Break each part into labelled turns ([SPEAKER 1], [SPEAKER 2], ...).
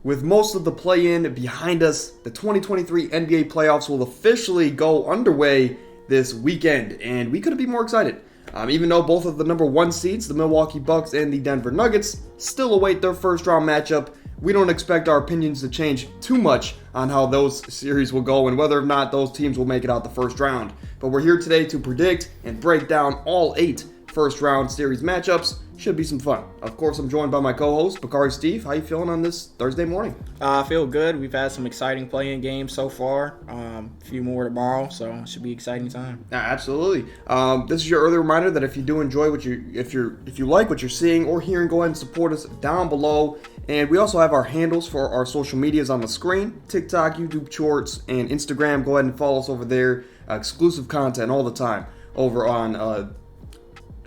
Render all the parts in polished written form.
[SPEAKER 1] With most of the play-in behind us, the 2023 NBA playoffs will officially go underway this weekend, and we couldn't be more excited. Even though both of the number one seeds, the Milwaukee Bucks and the Denver Nuggets, still await their first-round matchup, we don't expect our opinions to change too much on how those series will go and whether or not those teams will make it out the first round. But we're here today to predict and break down all 8 first-round series matchups. Should be some fun. Of course, I'm joined by my co-host, Bakari Steve. How you feeling on this Thursday morning?
[SPEAKER 2] I feel good. We've had some exciting play-in games so far. A few more tomorrow, so it should be an exciting time.
[SPEAKER 1] Yeah, absolutely. This is your early reminder that if you do enjoy if you like what you're seeing or hearing, go ahead and support us down below. And we also have our handles for our social medias on the screen: TikTok, YouTube Shorts, and Instagram. Go ahead and follow us over there. Exclusive content all the time over on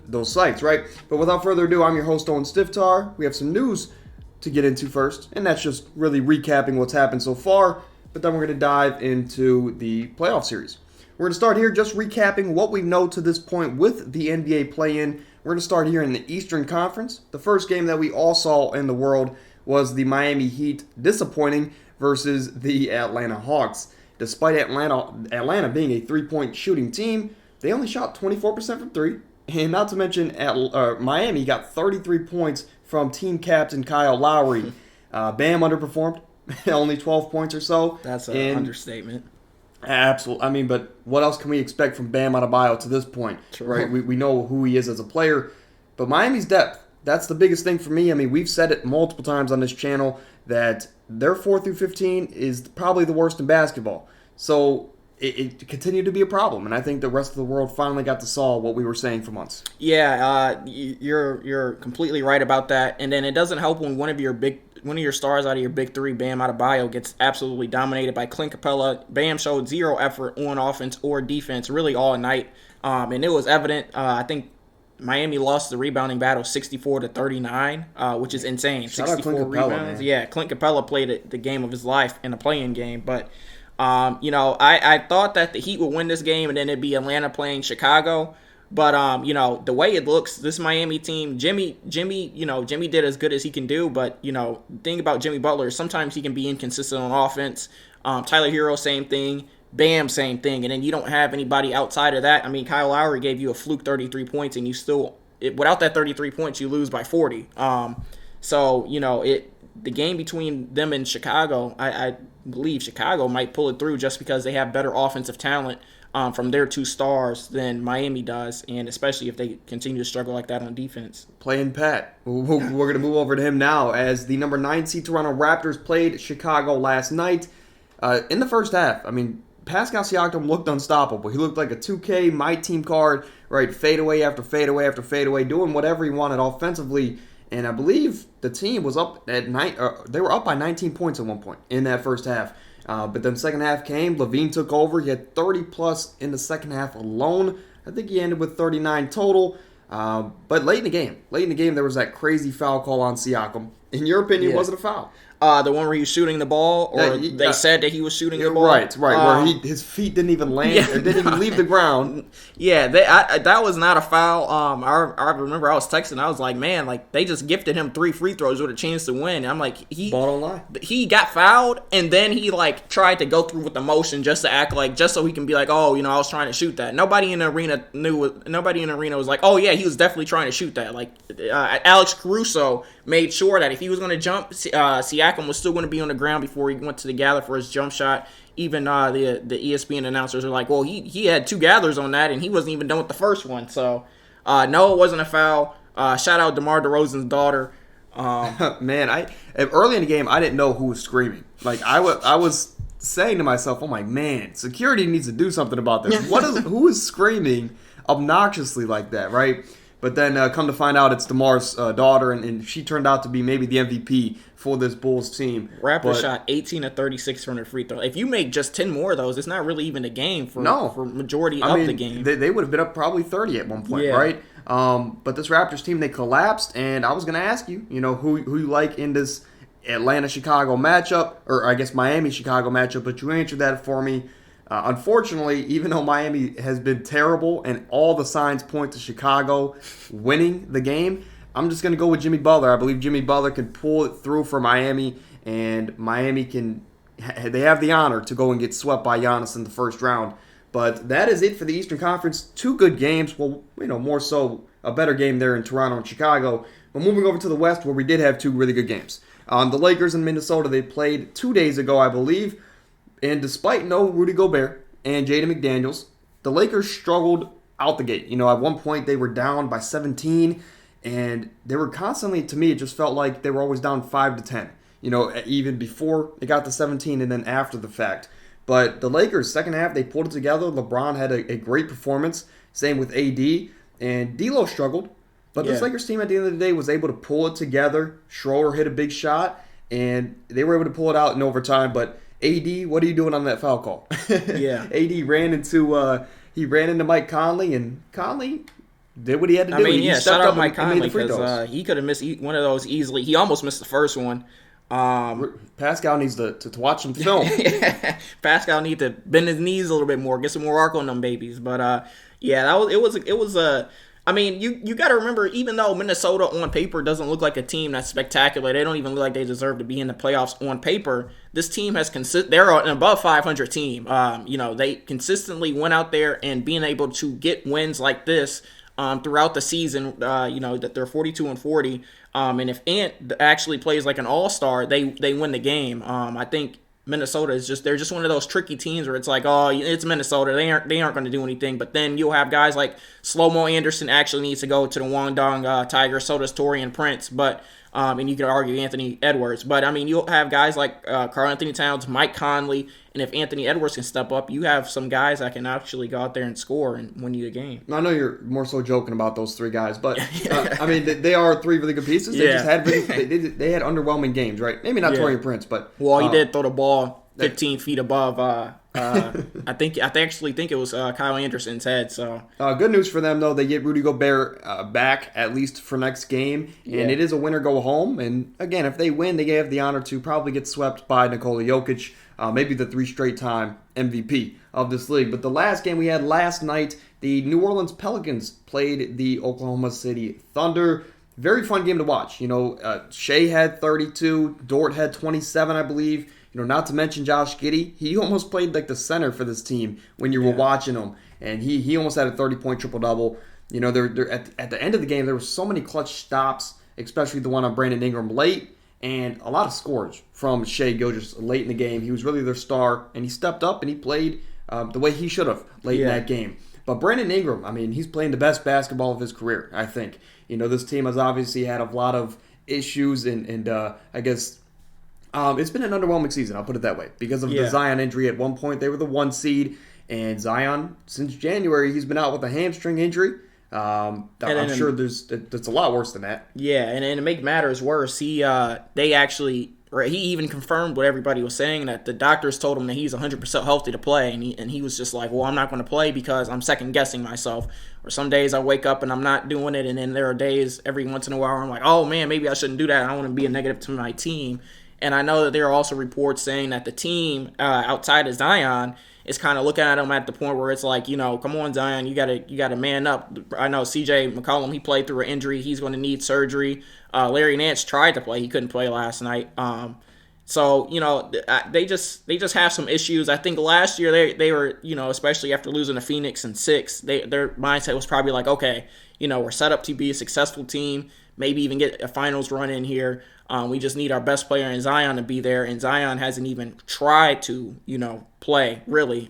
[SPEAKER 1] those sites, right? But without further ado, I'm your host, Owen Stiftar. We have some news to get into first, and that's just really recapping what's happened so far, but then we're going to dive into the playoff series. We're going to start here just recapping what we know to this point with the NBA play-in. We're going to start here in the Eastern Conference. The first game that we all saw in the world was the Miami Heat disappointing versus the Atlanta Hawks. Despite Atlanta being a three-point shooting team, they only shot 24% from three. And not to mention, Miami got 33 points from team captain Kyle Lowry. Bam underperformed, only 12 points or so.
[SPEAKER 2] That's an understatement.
[SPEAKER 1] Absolutely. I mean, but what else can we expect from Bam Adebayo to this point?
[SPEAKER 2] True.
[SPEAKER 1] Right? We know who he is as a player. But Miami's depth, that's the biggest thing for me. I mean, we've said it multiple times on this channel that their 4 through 15 is probably the worst in basketball. So it continued to be a problem, and I think the rest of the world finally got to saw what we were saying for months.
[SPEAKER 2] Yeah, you're completely right about that. And then it doesn't help when one of your stars out of your big three, Bam Adebayo, gets absolutely dominated by Clint Capella. Bam showed zero effort on offense or defense really all night, and it was evident. I think Miami lost the rebounding battle 64-39, which is insane.
[SPEAKER 1] Shout out
[SPEAKER 2] 64
[SPEAKER 1] Clint Capella,
[SPEAKER 2] rebounds.
[SPEAKER 1] man.
[SPEAKER 2] Yeah, Clint Capella played the game of his life in a play-in game, but I thought that the Heat would win this game and then it'd be Atlanta playing Chicago. But, the way it looks, this Miami team, Jimmy did as good as he can do. But, the thing about Jimmy Butler is sometimes he can be inconsistent on offense. Tyler Hero, same thing. Bam, same thing. And then you don't have anybody outside of that. I mean, Kyle Lowry gave you a fluke 33 points and you still, without that 33 points, you lose by 40. The game between them and Chicago, I believe Chicago might pull it through just because they have better offensive talent from their two stars than Miami does, and especially if they continue to struggle like that on defense.
[SPEAKER 1] Playing Pat. We're going to move over to him now as the number 9 seed Toronto Raptors played Chicago last night. In the first half, I mean, Pascal Siakam looked unstoppable. He looked like a 2K My Team card, right? Fadeaway after fadeaway after fadeaway, doing whatever he wanted offensively. And I believe the team was up at they were up by 19 points at one point in that first half. But then second half came. Levine took over. He had 30-plus in the second half alone. I think he ended with 39 total. But late in the game, there was that crazy foul call on Siakam. In your opinion, was it a foul?
[SPEAKER 2] The one where he was shooting the ball, or they said that he was shooting the ball?
[SPEAKER 1] Right, where his feet didn't even land, or didn't even leave the ground.
[SPEAKER 2] Yeah, that was not a foul. I remember I was texting, I was like, man, like, they just gifted him 3 free throws with a chance to win. And I'm like,
[SPEAKER 1] ball don't lie.
[SPEAKER 2] He got fouled, and then he, like, tried to go through with the motion just to act like, just so he can be like, oh, I was trying to shoot that. Nobody in the arena was like, oh, yeah, he was definitely trying to shoot that. Like, Alex Caruso made sure that if he was going to jump, Siakam was still going to be on the ground before he went to the gather for his jump shot. Even the ESPN announcers are like, well, he had 2 gathers on that, and he wasn't even done with the first one. So, no, it wasn't a foul. Shout out DeMar DeRozan's daughter.
[SPEAKER 1] Man, early in the game, I didn't know who was screaming. Like, I was saying to myself, oh my man, security needs to do something about this. Who is screaming obnoxiously like that, right? But then come to find out it's DeMar's daughter, and she turned out to be maybe the MVP for this Bulls team.
[SPEAKER 2] Raptors shot 18 of 36 from their free throw. If you make just 10 more of those, it's not really even a game for majority of the game.
[SPEAKER 1] They would have been up probably 30 at one point, right? But this Raptors team, they collapsed, and I was going to ask you, who you like in this Atlanta-Chicago matchup, or I guess Miami-Chicago matchup, but you answered that for me. Unfortunately, even though Miami has been terrible and all the signs point to Chicago winning the game, I'm just going to go with Jimmy Butler. I believe Jimmy Butler can pull it through for Miami and Miami they have the honor to go and get swept by Giannis in the first round. But that is it for the Eastern Conference. 2 good games. Well, more so a better game there in Toronto and Chicago. But moving over to the West, where we did have 2 really good games. The Lakers in Minnesota, they played 2 days ago, I believe. And despite no Rudy Gobert and Jaden McDaniels, the Lakers struggled out the gate. At one point they were down by 17, and they were constantly, to me, it just felt like they were always down 5 to 10. Even before they got to 17 and then after the fact. But the Lakers, second half, they pulled it together. LeBron had a great performance. Same with AD. And D'Lo struggled. But this Lakers team at the end of the day was able to pull it together. Schroeder hit a big shot, and they were able to pull it out in overtime. But AD, what are you doing on that foul call?
[SPEAKER 2] Yeah.
[SPEAKER 1] AD ran into Mike Conley, and Conley did what he had to do.
[SPEAKER 2] Shout out Mike Conley because he could have missed one of those easily. He almost missed the first one.
[SPEAKER 1] Pascal needs to watch some film.
[SPEAKER 2] Pascal needs to bend his knees a little bit more, get some more arc on them babies. But you got to remember, even though Minnesota on paper doesn't look like a team that's spectacular, they don't even look like they deserve to be in the playoffs on paper. This team has they're an above 500 team. They consistently went out there and being able to get wins like this throughout the season. That they're 42-40. And if Ant actually plays like an all-star, they win the game. I think Minnesota they're just one of those tricky teams where it's like, oh, it's Minnesota, they aren't going to do anything. But then you'll have guys like Slow-Mo Anderson actually needs to go to the Guangdong Tigers, so does Torian Prince, but and you could argue Anthony Edwards. But you'll have guys like Karl Anthony Towns, Mike Conley, and if Anthony Edwards can step up, you have some guys that can actually go out there and score and win you the game.
[SPEAKER 1] I know you're more so joking about those 3 guys, but they are 3 really good pieces. They just had they had underwhelming games, right? Maybe not Torian Prince, but
[SPEAKER 2] he did throw the ball 15 feet above. I actually think it was Kyle Anderson's head. So
[SPEAKER 1] good news for them though, they get Rudy Gobert back at least for next game, and it is a winner go home. And again, if they win, they have the honor to probably get swept by Nikola Jokic, maybe the 3 straight time MVP of this league. But the last game we had last night, the New Orleans Pelicans played the Oklahoma City Thunder. Very fun game to watch. Shea had 32, Dort had 27, I believe. Not to mention Josh Giddey. He almost played like the center for this team when you were watching him. And he almost had a 30-point triple-double. They're at the end of the game, there were so many clutch stops, especially the one on Brandon Ingram late, and a lot of scores from Shea Gilgeous late in the game. He was really their star, and he stepped up and he played the way he should have late in that game. But Brandon Ingram, he's playing the best basketball of his career, I think. This team has obviously had a lot of issues, and I guess... it's been an underwhelming season, I'll put it that way, because of the Zion injury. At one point, they were the 1 seed, and Zion, since January, he's been out with a hamstring injury. I'm sure it's a lot worse than that.
[SPEAKER 2] Yeah, and to make matters worse, he even confirmed what everybody was saying, that the doctors told him that he's 100% healthy to play, and he was just like, well, I'm not going to play because I'm second-guessing myself. Or some days I wake up and I'm not doing it, and then there are days every once in a while where I'm like, oh, man, maybe I shouldn't do that. I don't want to be a negative to my team. And I know that there are also reports saying that the team outside of Zion is kind of looking at him at the point where it's like, come on, Zion, you gotta man up. I know C.J. McCollum, he played through an injury. He's going to need surgery. Larry Nance tried to play. He couldn't play last night. So they just have some issues. I think last year they were, especially after losing to Phoenix in 6, their mindset was probably like, okay, we're set up to be a successful team, maybe even get a finals run in here. We just need our best player in Zion to be there, and Zion hasn't even tried to, play, really.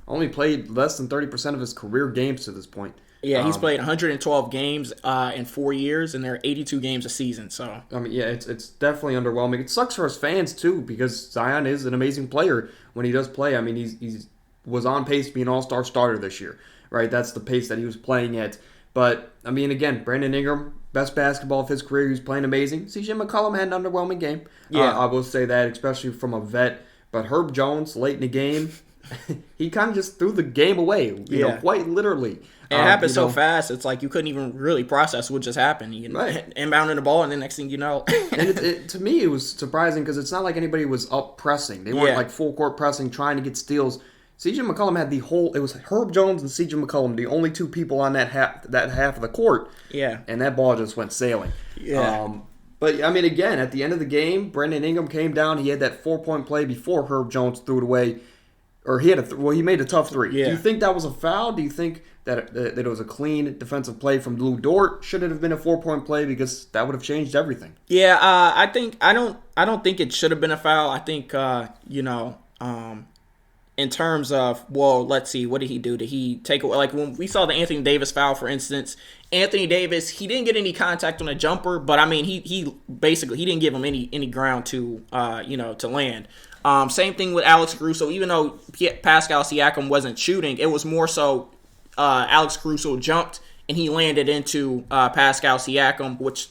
[SPEAKER 1] Only played less than 30% of his career games to this point.
[SPEAKER 2] Yeah, he's played 112 games in 4 years, and there are 82 games a season. So
[SPEAKER 1] it's definitely underwhelming. It sucks for his fans, too, because Zion is an amazing player when he does play. He was on pace to be an all-star starter this year, right? That's the pace that he was playing at. But, again, Brandon Ingram, best basketball of his career. He was playing amazing. C.J. McCollum had an underwhelming game.
[SPEAKER 2] Yeah.
[SPEAKER 1] I will say that, especially from a vet. But Herb Jones, late in the game, he kind of just threw the game away, quite literally.
[SPEAKER 2] And it happened so fast, it's like you couldn't even really process what just happened. Inbounding the ball, and the next thing you know.
[SPEAKER 1] And to me, it was surprising because it's not like anybody was up pressing. They weren't like full court pressing, trying to get steals. C.J. McCollum had it was Herb Jones and C.J. McCollum, the only 2 people on that half of the court.
[SPEAKER 2] Yeah.
[SPEAKER 1] And that ball just went sailing.
[SPEAKER 2] Yeah.
[SPEAKER 1] But, I mean, again, at the end of the game, Brandon Ingram came down. He had that 4-point play before Herb Jones threw it away. Or he made a tough three.
[SPEAKER 2] Yeah.
[SPEAKER 1] Do you think that was a foul? Do you think that it was a clean defensive play from Lou Dort? Should it have been a 4-point play because that would have changed everything?
[SPEAKER 2] Yeah, I don't think it should have been a foul. I think in terms of, well, let's see, what did he do? Did he take away, like when we saw the Anthony Davis foul, for instance, Anthony Davis, he didn't get any contact on a jumper, but I mean, he basically, he didn't give him any ground to to land. Same thing with Alex Caruso. Even though Pascal Siakam wasn't shooting, it was more so Alex Caruso jumped and he landed into Pascal Siakam, which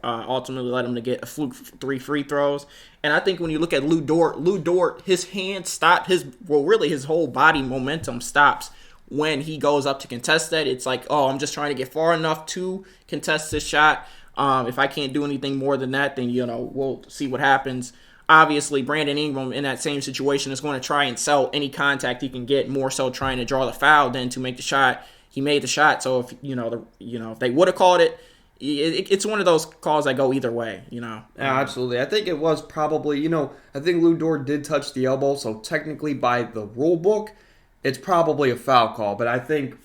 [SPEAKER 2] ultimately led him to get a fluke 3 free throws. And I think when you look at Lou Dort, his hand stopped his whole body momentum stops when he goes up to contest that. It's like, oh, I'm just trying to get far enough to contest this shot. If I can't do anything more than that, then we'll see what happens. Obviously, Brandon Ingram in that same situation is going to try and sell any contact he can get, more so trying to draw the foul than to make the shot. He made the shot, so if if they would have called it, it's one of those calls that go either way.
[SPEAKER 1] Yeah, absolutely. I think it was probably I think Lou Dort did touch the elbow, so technically by the rule book, it's probably a foul call. But I think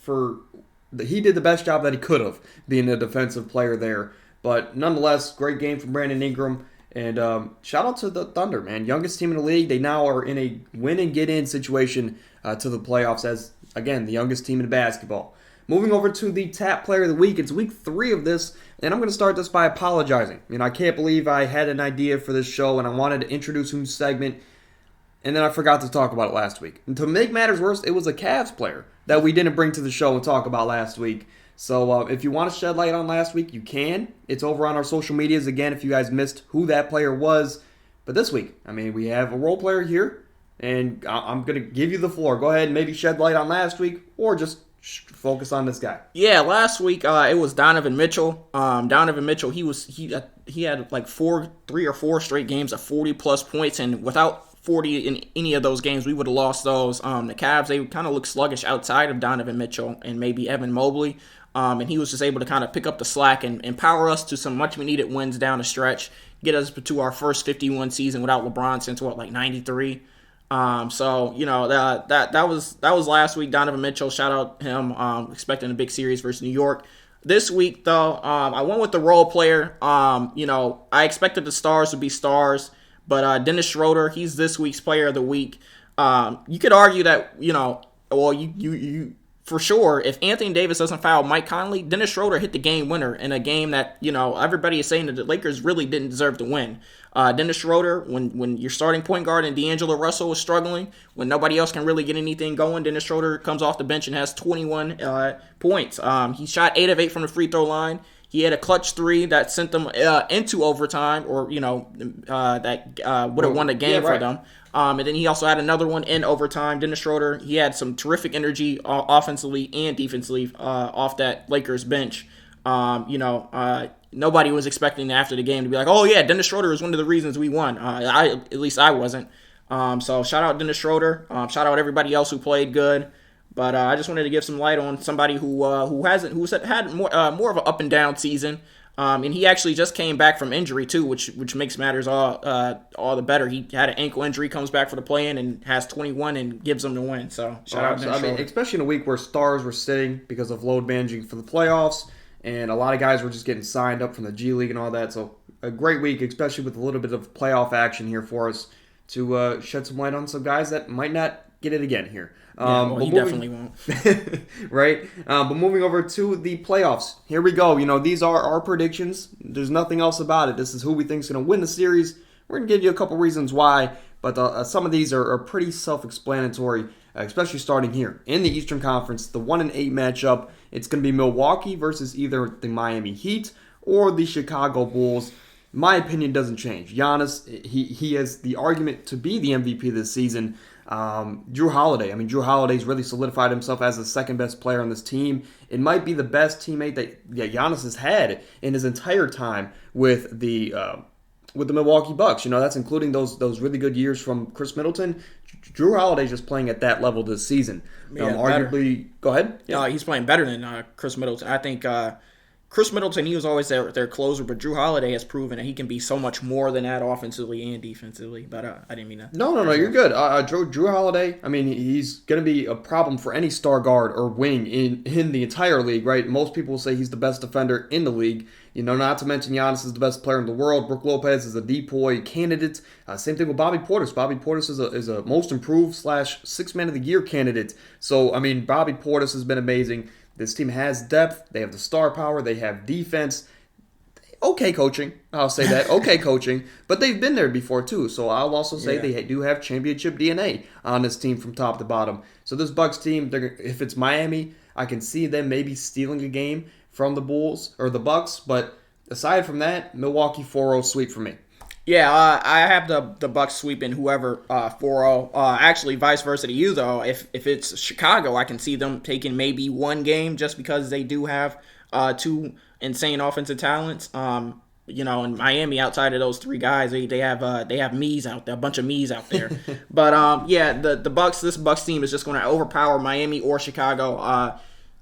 [SPEAKER 1] he did the best job that he could have being a defensive player there. But nonetheless, great game from Brandon Ingram. And shout out to the Thunder, man. Youngest team in the league. They now are in a win and get in situation to the playoffs as, again, the youngest team in basketball. Moving over to the Tap Player of the Week. It's week 3 of this, and I'm going to start this by apologizing. I can't believe I had an idea for this show, and I wanted to introduce a new segment, and then I forgot to talk about it last week. And to make matters worse, it was a Cavs player that we didn't bring to the show and talk about last week. So if you want to shed light on last week, you can. It's over on our social medias. Again, if you guys missed who that player was. But this week, we have a role player here, and I'm going to give you the floor. Go ahead and maybe shed light on last week, or just focus on this guy.
[SPEAKER 2] Yeah, last week it was Donovan Mitchell. Donovan Mitchell, he had like 3 or 4 straight games of 40-plus points, and without 40 in any of those games, we would have lost those. The Cavs, they kind of look sluggish outside of Donovan Mitchell and maybe Evan Mobley. And he was just able to kind of pick up the slack and empower us to some much-needed wins down the stretch, get us to our first 51 season without LeBron since, 93? So, that was last week. Donovan Mitchell, shout out him, expecting a big series versus New York. This week, though, I went with the role player. I expected the stars to be stars, but Dennis Schroeder, he's this week's player of the week. You could argue that, you for sure, if Anthony Davis doesn't foul Mike Conley, Dennis Schroeder hit the game winner in a game that, everybody is saying that the Lakers really didn't deserve to win. Dennis Schroeder, when your starting point guard and D'Angelo Russell was struggling, when nobody else can really get anything going, Dennis Schroeder comes off the bench and has 21 points. He shot 8 of 8 from the free throw line. He had a clutch 3 that sent them into overtime, or, that would have won the game for them. And then he also had another one in overtime. Dennis Schroeder, he had some terrific energy offensively and defensively off that Lakers bench. Nobody was expecting after the game to be like, oh, yeah, Dennis Schroeder is one of the reasons we won. At least I wasn't. So shout out Dennis Schroeder. Shout out everybody else who played good. But I just wanted to give some light on somebody who's had more of an up and down season. And he actually just came back from injury too, which makes matters all the better. He had an ankle injury, comes back for the play-in, and has 21 and gives them the win. So shout out to him.
[SPEAKER 1] Especially in a week where stars were sitting because of load managing for the playoffs, and a lot of guys were just getting signed up from the G League and all that. So a great week, especially with a little bit of playoff action here for us to shed some light on some guys that might not get it again here.
[SPEAKER 2] He definitely won't.
[SPEAKER 1] Right? But moving over to the playoffs. Here we go. These are our predictions. There's nothing else about it. This is who we think is going to win the series. We're going to give you a couple reasons why, but some of these are pretty self-explanatory, especially starting here. In the Eastern Conference, the 1-8 matchup, it's going to be Milwaukee versus either the Miami Heat or the Chicago Bulls. My opinion doesn't change. Giannis, he has the argument to be the MVP this season. Drew Holiday. Drew Holiday's really solidified himself as the second best player on this team. It might be the best teammate that Giannis has had in his entire time with the Milwaukee Bucks. That's including those really good years from Chris Middleton. Drew Holiday's just playing at that level this season. Arguably, go ahead.
[SPEAKER 2] Yeah, he's playing better than Chris Middleton. I think Chris Middleton, he was always their closer, but Drew Holiday has proven that he can be so much more than that offensively and defensively. But I didn't mean to.
[SPEAKER 1] No, you're good. Drew Holiday, I mean, he's going to be a problem for any star guard or wing in the entire league, right? Most people will say he's the best defender in the league. Not to mention Giannis is the best player in the world. Brook Lopez is a DPOY candidate. Same thing with Bobby Portis. Bobby Portis is a most improved / 6 man of the year candidate. So, I mean, Bobby Portis has been amazing. This team has depth. They have the star power. They have defense. Okay coaching. I'll say that. Okay coaching. But they've been there before, too. So I'll also say they do have championship DNA on this team from top to bottom. So this Bucks team, if it's Miami, I can see them maybe stealing a game from the Bulls or the Bucks. But aside from that, Milwaukee 4-0 sweep for me.
[SPEAKER 2] Yeah, I have the Bucks sweeping whoever 4-0. Actually, vice versa to you, though. If it's Chicago, I can see them taking maybe one game just because they do have two insane offensive talents. In Miami, outside of those three guys, they have me's out there, a bunch of me's out there. But the Bucks, this Bucks team is just going to overpower Miami or Chicago.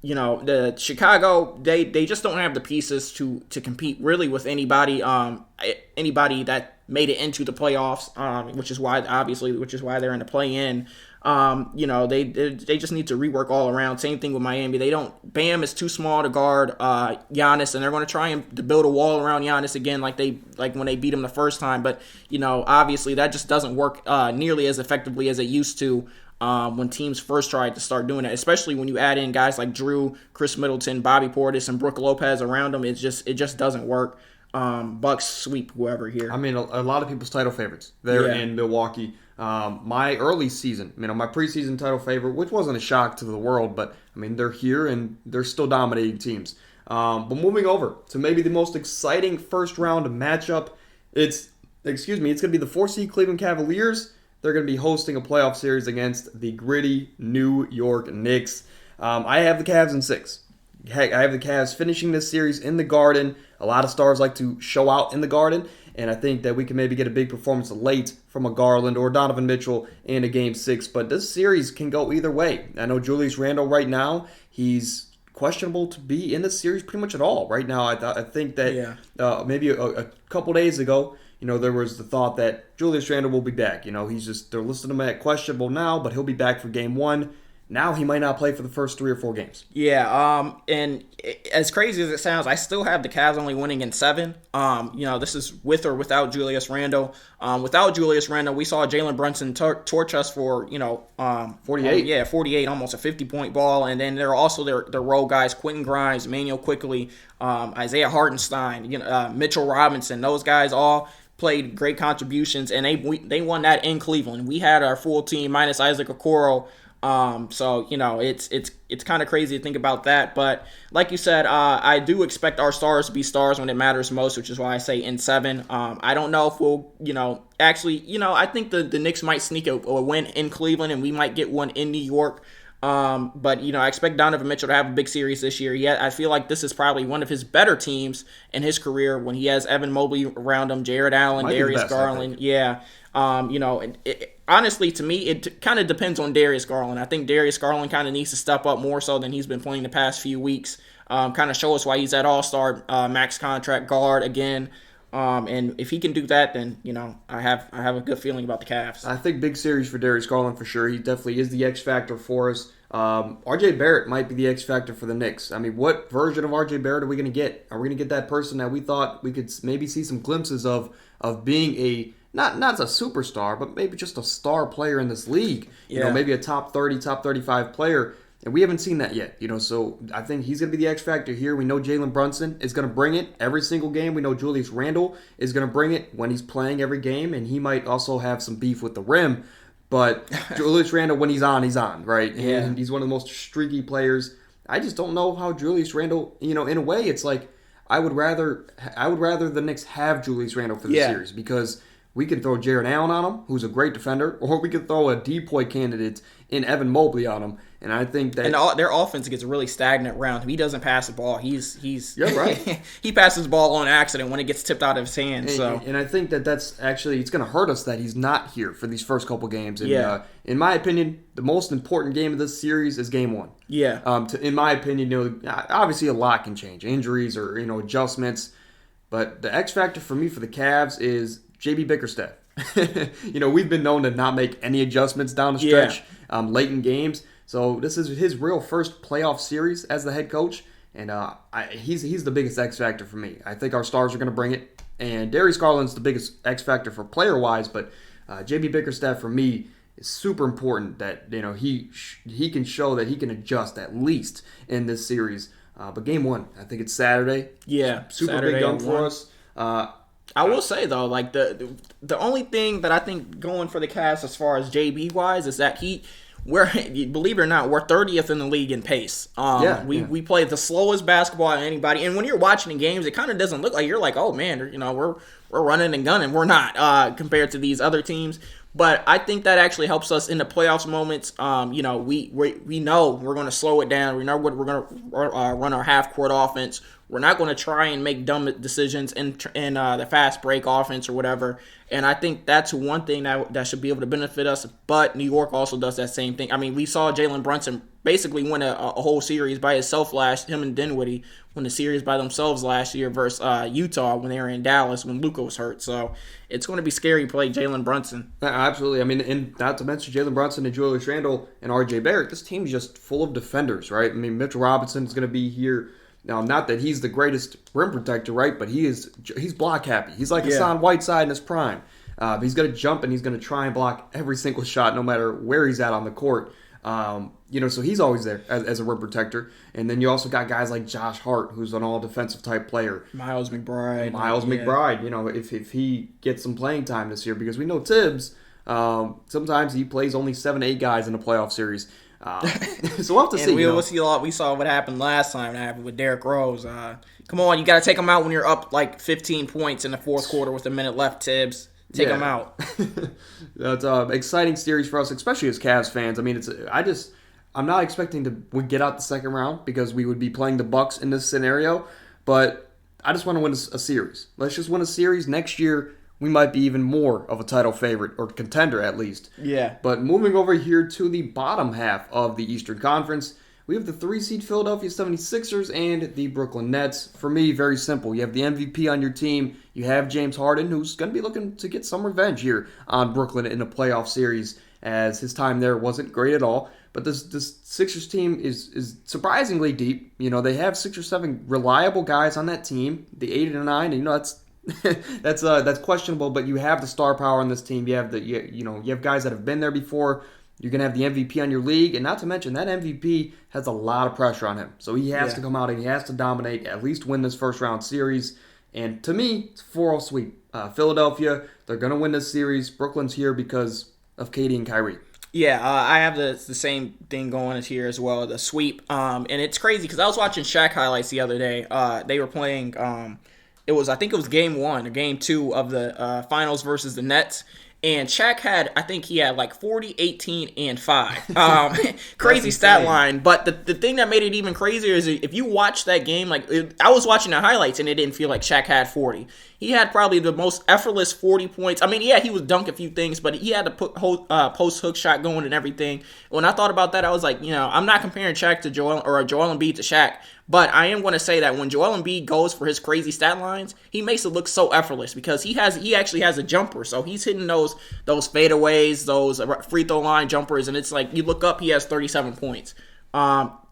[SPEAKER 2] The Chicago, they just don't have the pieces to compete really with anybody that made it into the playoffs, which is why they're in the play-in. They just need to rework all around. Same thing with Miami. Bam is too small to guard Giannis, and they're going to try to build a wall around Giannis again, like when they beat him the first time. But obviously that just doesn't work nearly as effectively as it used to. When teams first tried to start doing it, especially when you add in guys like Drew, Chris Middleton, Bobby Portis, and Brook Lopez around them, it just doesn't work. Bucks sweep whoever here.
[SPEAKER 1] I mean, a lot of people's title favorites there in Milwaukee. My early season, my preseason title favorite, which wasn't a shock to the world, but I mean they're here and they're still dominating teams. But moving over to maybe the most exciting first round matchup, it's going to be the 4 seed Cleveland Cavaliers. They're going to be hosting a playoff series against the gritty New York Knicks. I have the Cavs in 6. Heck, I have the Cavs finishing this series in the Garden. A lot of stars like to show out in the Garden, and I think that we can maybe get a big performance late from a Garland or Donovan Mitchell in a Game 6. But this series can go either way. I know Julius Randle right now, he's questionable to be in this series pretty much at all. Right now, I think that maybe a couple days ago, there was the thought that Julius Randle will be back. They're listing him at questionable now, but he'll be back for Game 1. Now he might not play for the first 3 or 4 games.
[SPEAKER 2] Yeah, and as crazy as it sounds, I still have the Cavs only winning in 7. This is with or without Julius Randle. Without Julius Randle, we saw Jalen Brunson torch us for
[SPEAKER 1] 48.
[SPEAKER 2] 48, almost a 50-point ball. And then there are also their role guys: Quentin Grimes, Emmanuel Quickley, Isaiah Hartenstein, Mitchell Robinson. Those guys all played great contributions, and they won that in Cleveland. We had our full team minus Isaac Okoro. So it's kind of crazy to think about that, but like you said, I do expect our stars to be stars when it matters most, which is why I say in 7. I don't know if we'll, I think the Knicks might sneak a win in Cleveland, and we might get one in New York. But I expect Donovan Mitchell to have a big series this year. Yeah, I feel like this is probably one of his better teams in his career when he has Evan Mobley around him, Jared Allen, Darius Garland. Yeah. Honestly, to me, it kind of depends on Darius Garland. I think Darius Garland kind of needs to step up more so than he's been playing the past few weeks. Kind of show us why he's that all-star max contract guard again. And if he can do that, then I have a good feeling about the Cavs.
[SPEAKER 1] I think big series for Darius Garland for sure. He definitely is the X factor for us. RJ Barrett might be the X factor for the Knicks. I mean, what version of RJ Barrett are we going to get? Are we going to get that person that we thought we could maybe see some glimpses of being a not a superstar, but maybe just a star player in this league? Maybe a top 30, top 35 player. And we haven't seen that yet, so I think he's going to be the X factor here. We know Jalen Brunson is going to bring it every single game. We know Julius Randle is going to bring it when he's playing every game, and he might also have some beef with the rim. But Julius Randle, when he's on, right?
[SPEAKER 2] Yeah.
[SPEAKER 1] And he's one of the most streaky players. I just don't know how Julius Randle, in a way, it's like I would rather the Knicks have Julius Randle for the series, because we can throw Jared Allen on him, who's a great defender, or we could throw a DPOY candidate in Evan Mobley on him. And I think that
[SPEAKER 2] their offense gets really stagnant around him. He doesn't pass the ball. He's
[SPEAKER 1] You're right.
[SPEAKER 2] He passes the ball on accident when it gets tipped out of his hands.
[SPEAKER 1] And I think that's actually, it's going to hurt us that he's not here for these first couple games. And in my opinion, the most important game of this series is game one.
[SPEAKER 2] Yeah.
[SPEAKER 1] In my opinion, obviously a lot can change, injuries or adjustments, but the X factor for me for the Cavs is JB Bickerstaff. We've been known to not make any adjustments down the stretch late in games. So this is his real first playoff series as the head coach, and he's the biggest X factor for me. I think our stars are going to bring it, and Darius Garland's the biggest X factor for player-wise, but JB Bickerstaff for me is super important that he can show that he can adjust at least in this series. But game one, I think it's Saturday.
[SPEAKER 2] Yeah,
[SPEAKER 1] super
[SPEAKER 2] Saturday
[SPEAKER 1] big dunk for us.
[SPEAKER 2] I will say though, like the only thing that I think going for the Cavs as far as JB wise is that believe it or not, we're 30th in the league in pace. We play the slowest basketball of anybody, and when you're watching the games, it kind of doesn't look like you're like, oh man, we're running and gunning. We're not compared to these other teams. But I think that actually helps us in the playoffs moments. We know we're going to slow it down. We know we're going to run our half court offense. We're not going to try and make dumb decisions in the fast break offense or whatever. And I think that's one thing that should be able to benefit us. But New York also does that same thing. I mean, we saw Jalen Brunson basically win a whole series by himself him and Dinwiddie won the series by themselves last year versus Utah when they were in Dallas when Luka was hurt. So it's going to be scary to play Jalen Brunson.
[SPEAKER 1] Absolutely. I mean, and not to mention Jalen Brunson and Julius Randle and R.J. Barrett. This team's just full of defenders, right? I mean, Mitchell Robinson is going to be here. Now, not that he's the greatest rim protector, right? But he's block happy. He's like Hassan Whiteside in his prime. He's going to jump and he's going to try and block every single shot, no matter where he's at on the court. So he's always there as a rim protector. And then you also got guys like Josh Hart, who's an all-defensive type player.
[SPEAKER 2] Miles McBride.
[SPEAKER 1] If he gets some playing time this year, because we know Tibbs, sometimes he plays only 7 to 8 guys in a playoff series. So we'll have to see.
[SPEAKER 2] We'll see a lot. We saw what happened last time. That happened with Derrick Rose. Come on, you got to take him out when you're up like 15 points in the fourth quarter with a minute left. Tibbs, take him out.
[SPEAKER 1] That's an exciting series for us, especially as Cavs fans. I mean, I'm not expecting to get out the second round because we would be playing the Bucks in this scenario, but I just want to win a series. Let's just win a series next year. We might be even more of a title favorite, or contender at least.
[SPEAKER 2] Yeah.
[SPEAKER 1] But moving over here to the bottom half of the Eastern Conference, we have the 3-seed Philadelphia 76ers and the Brooklyn Nets. For me, very simple. You have the MVP on your team. You have James Harden, who's going to be looking to get some revenge here on Brooklyn in a playoff series, as his time there wasn't great at all. But this Sixers team is surprisingly deep. They have 6 or 7 reliable guys on that team. The 8 and 9, and that's that's questionable, but you have the star power on this team. You have you have guys that have been there before. You're gonna have the MVP on your league, and not to mention that MVP has a lot of pressure on him. So he has to come out and he has to dominate, at least win this first round series. And to me, it's 4-0 sweep. Philadelphia, they're gonna win this series. Brooklyn's here because of KD and Kyrie.
[SPEAKER 2] Yeah, I have the same thing going here as well, the sweep. And it's crazy because I was watching Shaq highlights the other day. They were playing. I think it was game 1 or game 2 of the finals versus the Nets. And Shaq had like 40, 18, and 5. Crazy stat line. But the thing that made it even crazier is if you watch that game, I was watching the highlights and it didn't feel like Shaq had 40. He had probably the most effortless 40 points. I mean, yeah, he was dunk a few things, but he had to put post hook shot going and everything. When I thought about that, I was like, I'm not comparing Shaq to Joel Embiid to Shaq. But I am going to say that when Joel Embiid goes for his crazy stat lines, he makes it look so effortless because he actually has a jumper. So he's hitting those fadeaways, those free throw line jumpers, and it's like you look up, he has 37 points.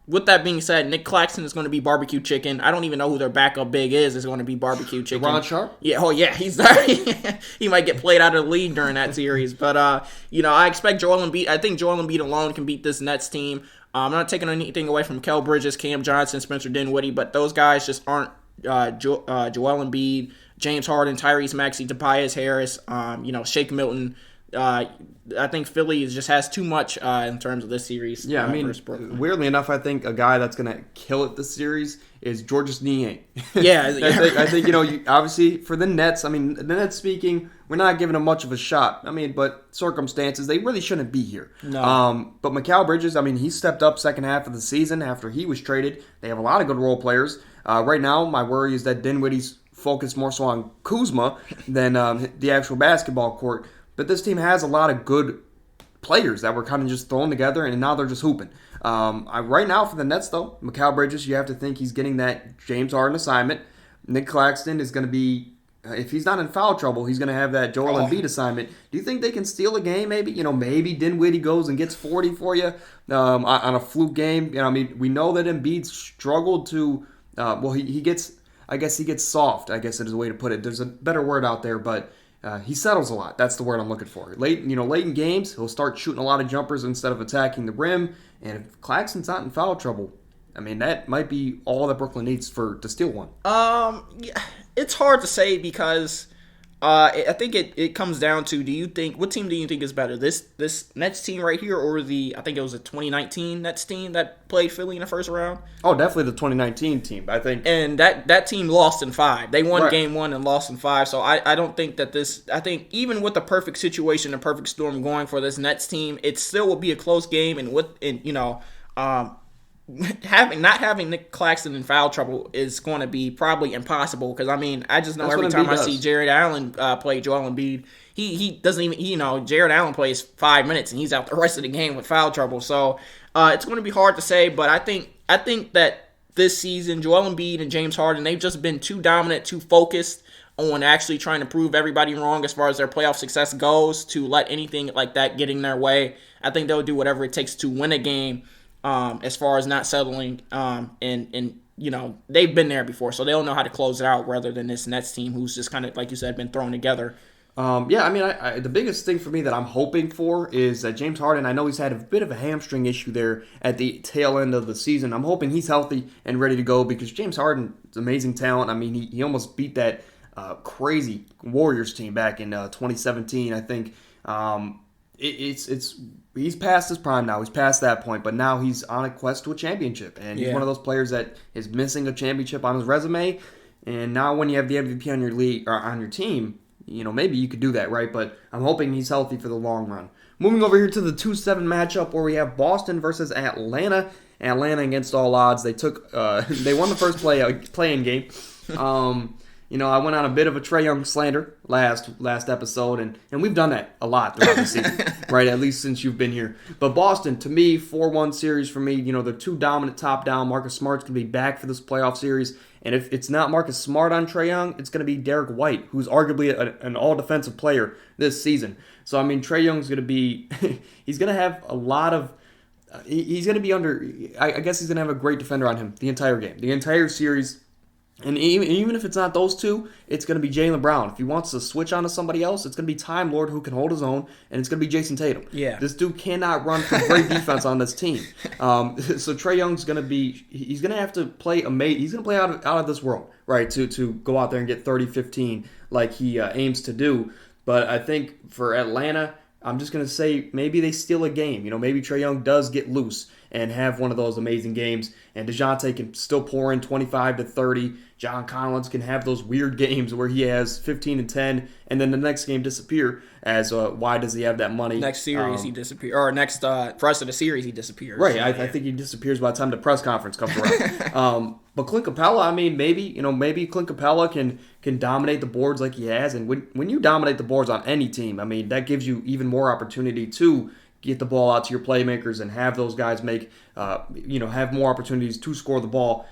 [SPEAKER 2] With that being said, Nick Claxton is going to be barbecue chicken. I don't even know who their backup big is. Is going to be barbecue chicken.
[SPEAKER 1] Ron Sharp?
[SPEAKER 2] Yeah. Oh yeah. He might get played out of the league during that series. But I expect Joel Embiid. I think Joel Embiid alone can beat this Nets team. I'm not taking anything away from Kel Bridges, Cam Johnson, Spencer Dinwiddie, but those guys just aren't Joel Embiid, James Harden, Tyrese Maxey, Tobias Harris, Shake Milton. I think Philly just has too much in terms of this series.
[SPEAKER 1] Yeah, I mean,
[SPEAKER 2] versus Brooklyn.
[SPEAKER 1] weirdly enough, I think a guy that's going to kill it this series is Georges Niang.
[SPEAKER 2] Yeah,
[SPEAKER 1] I think obviously for the Nets, I mean, the Nets speaking, we're not giving them much of a shot. I mean, but circumstances, they really shouldn't be here.
[SPEAKER 2] No.
[SPEAKER 1] But Mikal Bridges, I mean, he stepped up second half of the season after he was traded. They have a lot of good role players. Right now, my worry is that Dinwiddie's focused more so on Kuzma than the actual basketball court. But this team has a lot of good players that were kind of just thrown together, and now they're just hooping. Right now for the Nets, though, Mikal Bridges, you have to think he's getting that James Harden assignment. Nick Claxton is going to be, if he's not in foul trouble, he's going to have that Joel Embiid assignment. Do you think they can steal a game? Maybe Dinwiddie goes and gets 40 for you on a fluke game. I mean, we know that Embiid struggled to. He gets. I guess he gets soft. I guess is a way to put it. There's a better word out there, but. He settles a lot. That's the word I'm looking for. Late in games, he'll start shooting a lot of jumpers instead of attacking the rim. And if Claxton's not in foul trouble, I mean, that might be all that Brooklyn needs to steal one.
[SPEAKER 2] Yeah, it's hard to say because I think it comes down to what team do you think is better? This Nets team right here or I think it was a 2019 Nets team that played Philly in the first round?
[SPEAKER 1] Oh, definitely the 2019 team, I think.
[SPEAKER 2] And that team lost in 5. They won
[SPEAKER 1] Right.
[SPEAKER 2] game 1 and lost in 5. So I don't think that I think even with the perfect situation, the perfect storm going for this Nets team, it still will be a close game. And not having Nick Claxton in foul trouble is going to be probably impossible because, I mean, I just know
[SPEAKER 1] That's
[SPEAKER 2] every
[SPEAKER 1] what
[SPEAKER 2] time
[SPEAKER 1] Embiid
[SPEAKER 2] I
[SPEAKER 1] does.
[SPEAKER 2] see Jared Allen play Joel Embiid, he doesn't even, Jared Allen plays 5 minutes and he's out the rest of the game with foul trouble. So it's going to be hard to say, but I think that this season, Joel Embiid and James Harden, they've just been too dominant, too focused on actually trying to prove everybody wrong as far as their playoff success goes to let anything like that get in their way. I think they'll do whatever it takes to win a game. As far as not settling, and they've been there before, so they'll know how to close it out rather than this Nets team who's just kind of, like you said, been thrown together.
[SPEAKER 1] The biggest thing for me that I'm hoping for is that James Harden, I know he's had a bit of a hamstring issue there at the tail end of the season. I'm hoping he's healthy and ready to go because James Harden is amazing talent. I mean, he almost beat that crazy Warriors team back in 2017, I think. He's past his prime now. He's past that point, but now he's on a quest to a championship, and he's one of those players that is missing a championship on his resume. And now, when you have the MVP on your league or on your team, maybe you could do that, right? But I'm hoping he's healthy for the long run. Moving over here to the 2-7 matchup where we have Boston versus Atlanta. Atlanta against all odds. They won the first play-in game. I went on a bit of a Trae Young slander last episode, and we've done that a lot throughout the season, right? At least since you've been here. But Boston, to me, 4-1 series for me. They're too dominant top down. Marcus Smart's going to be back for this playoff series. And if it's not Marcus Smart on Trae Young, it's going to be Derek White, who's arguably an all-defensive player this season. So, I mean, Trae Young's going to be – he's going to have a lot of – he's going to be under – I guess he's going to have a great defender on him the entire game, the entire series. And even if it's not those two, it's going to be Jaylen Brown. If he wants to switch onto somebody else, it's going to be Time Lord who can hold his own, and it's going to be Jason Tatum.
[SPEAKER 2] Yeah.
[SPEAKER 1] This dude cannot run from great defense on this team. So Trae Young's going to be – he's going to have to play amazing. He's going to play out of this world, right, to go out there and get 30-15 like he aims to do. But I think for Atlanta, I'm just going to say maybe they steal a game. Maybe Trae Young does get loose and have one of those amazing games, and DeJounte can still pour in 25-30. John Collins can have those weird games where he has 15 and 10, and then the next game disappear. As why does he have that money?
[SPEAKER 2] Next series he disappears, or next rest of the series he disappears.
[SPEAKER 1] Right, I think he disappears by the time the press conference comes around. But Clint Capella, I mean, maybe Clint Capella can dominate the boards like he has, and when you dominate the boards on any team, I mean that gives you even more opportunity to get the ball out to your playmakers and have those guys have more opportunities to score the ball.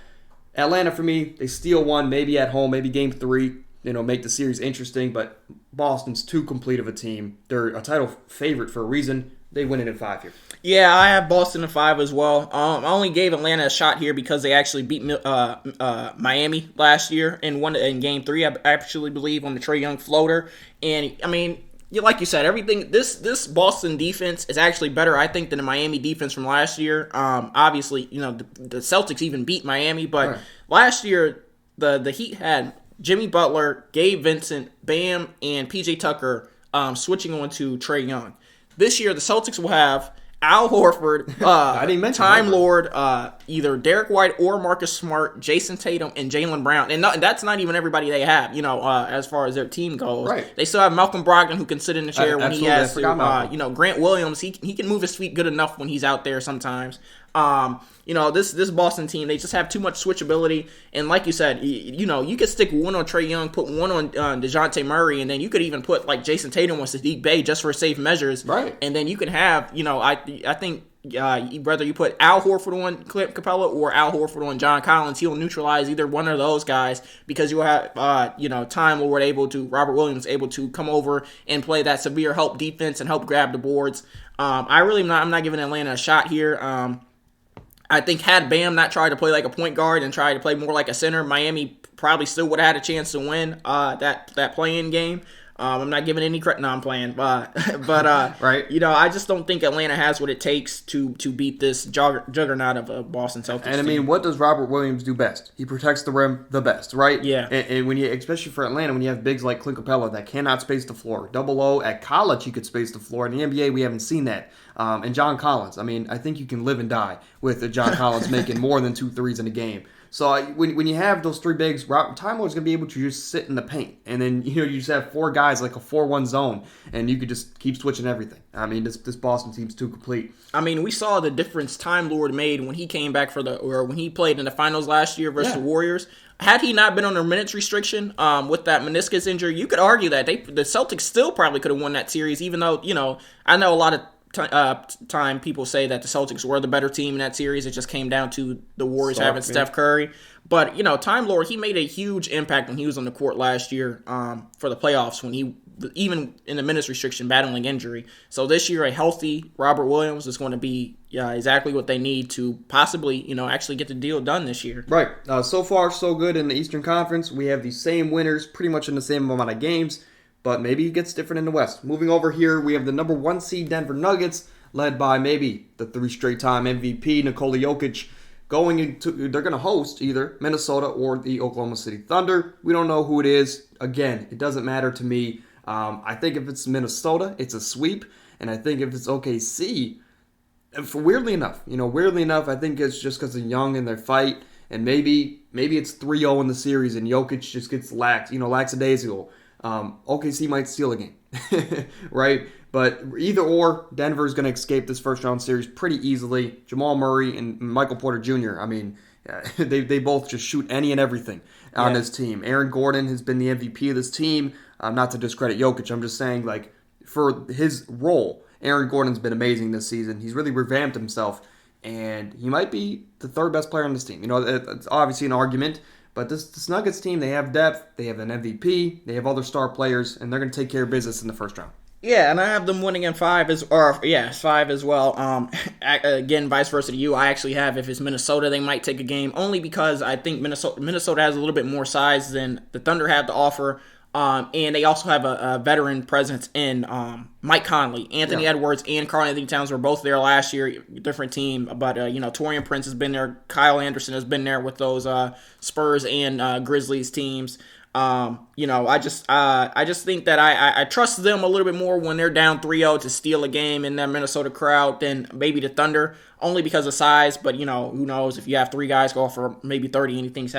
[SPEAKER 1] Atlanta, for me, they steal one, maybe at home, maybe game 3, make the series interesting, but Boston's too complete of a team. They're a title favorite for a reason. They win it in 5 here.
[SPEAKER 2] Yeah, I have Boston in 5 as well. I only gave Atlanta a shot here because they actually beat Miami last year and won in game 3, I actually believe, on the Trae Young floater. And, I mean, like you said, everything. This Boston defense is actually better, I think, than the Miami defense from last year. Obviously, the Celtics even beat Miami, but last year the Heat had Jimmy Butler, Gabe Vincent, Bam, and PJ Tucker switching on to Trae Young. This year, the Celtics will have Al Horford,
[SPEAKER 1] I didn't mention
[SPEAKER 2] Time
[SPEAKER 1] Horford.
[SPEAKER 2] Lord, either Derek White or Marcus Smart, Jason Tatum, and Jaylen Brown. And that's not even everybody they have, as far as their team goes.
[SPEAKER 1] Right.
[SPEAKER 2] They still have Malcolm Brogdon, who can sit in the chair when he
[SPEAKER 1] absolutely, I
[SPEAKER 2] has
[SPEAKER 1] forgot Malcolm.
[SPEAKER 2] to. Grant Williams, he can move his feet good enough when he's out there sometimes. This Boston team, they just have too much switchability. And like you said, you could stick one on Trae Young, put one on DeJounte Murray, and then you could even put like Jason Tatum on Sadiq Bey just for safe measures.
[SPEAKER 1] Right.
[SPEAKER 2] And then you can have, I think whether you put Al Horford on Clint Capella or Al Horford on John Collins, he'll neutralize either one of those guys because you'll have, Time Lord Robert Williams able to come over and play that severe help defense and help grab the boards. I'm not giving Atlanta a shot here. I think had Bam not tried to play like a point guard and tried to play more like a center, Miami probably still would have had a chance to win that play-in game. I'm not giving any credit. No, I'm playing. But
[SPEAKER 1] right.
[SPEAKER 2] I just don't think Atlanta has what it takes to beat this juggernaut of a Boston Celtics
[SPEAKER 1] And I
[SPEAKER 2] team.
[SPEAKER 1] mean, what does Robert Williams do best? He protects the rim the best, right?
[SPEAKER 2] Yeah.
[SPEAKER 1] And when you, especially for Atlanta, when you have bigs like Clint Capella that cannot space the floor. Double O at college, he could space the floor. In the NBA, we haven't seen that. And John Collins, I mean, I think you can live and die with John Collins making more than 2 threes in a game. So when you have those 3 bigs, Time Lord's going to be able to just sit in the paint. And then, you just have 4 guys like a 4-1 zone, and you could just keep switching everything. I mean, this Boston team's too complete.
[SPEAKER 2] I mean, we saw the difference Time Lord made when he came back when he played in the finals last year versus the Warriors. Had he not been under minutes restriction with that meniscus injury, you could argue that the Celtics still probably could have won that series, even though, I know a lot of time people say that the Celtics were the better team in that series. It just came down to the Warriors having Steph Curry. But, Time Lord, he made a huge impact when he was on the court last year for the playoffs, when he, even in the minutes restriction, battling injury. So this year, a healthy Robert Williams is going to be exactly what they need to possibly, actually get the deal done this year.
[SPEAKER 1] Right. So far, so good in the Eastern Conference. We have the same winners pretty much in the same amount of games. But maybe it gets different in the West. Moving over here, we have the number 1 seed Denver Nuggets, led by maybe the 3 straight time MVP Nikola Jokic. They're going to host either Minnesota or the Oklahoma City Thunder. We don't know who it is. Again, it doesn't matter to me. I think if it's Minnesota, it's a sweep. And I think if it's OKC, weirdly enough, I think it's just because they're young in their fight. And maybe it's 3-0 in the series and Jokic just gets lackadaisical. OKC might steal a game, right? But either or, Denver's going to escape this first round series pretty easily. Jamal Murray and Michael Porter Jr., I mean, they both just shoot any and everything on this team. Aaron Gordon has been the MVP of this team. Not to discredit Jokic, I'm just saying, like, for his role, Aaron Gordon's been amazing this season. He's really revamped himself, and he might be the 3rd best player on this team. It's obviously an argument. But this Nuggets team, they have depth, they have an MVP, they have other star players, and they're going to take care of business in the first round.
[SPEAKER 2] Yeah, and I have them winning in 5 as well. Again, vice versa to you. I actually have, if it's Minnesota, they might take a game, only because I think Minnesota has a little bit more size than the Thunder have to offer. And they also have a veteran presence in Mike Conley. Anthony Edwards and Karl-Anthony Towns were both there last year, different team. But, Taurean Prince has been there. Kyle Anderson has been there with those Spurs and Grizzlies teams. I just think that I trust them a little bit more when they're down 3-0 to steal a game in that Minnesota crowd than maybe the Thunder, only because of size. But, who knows, if you have 3 guys go for maybe 30, anything's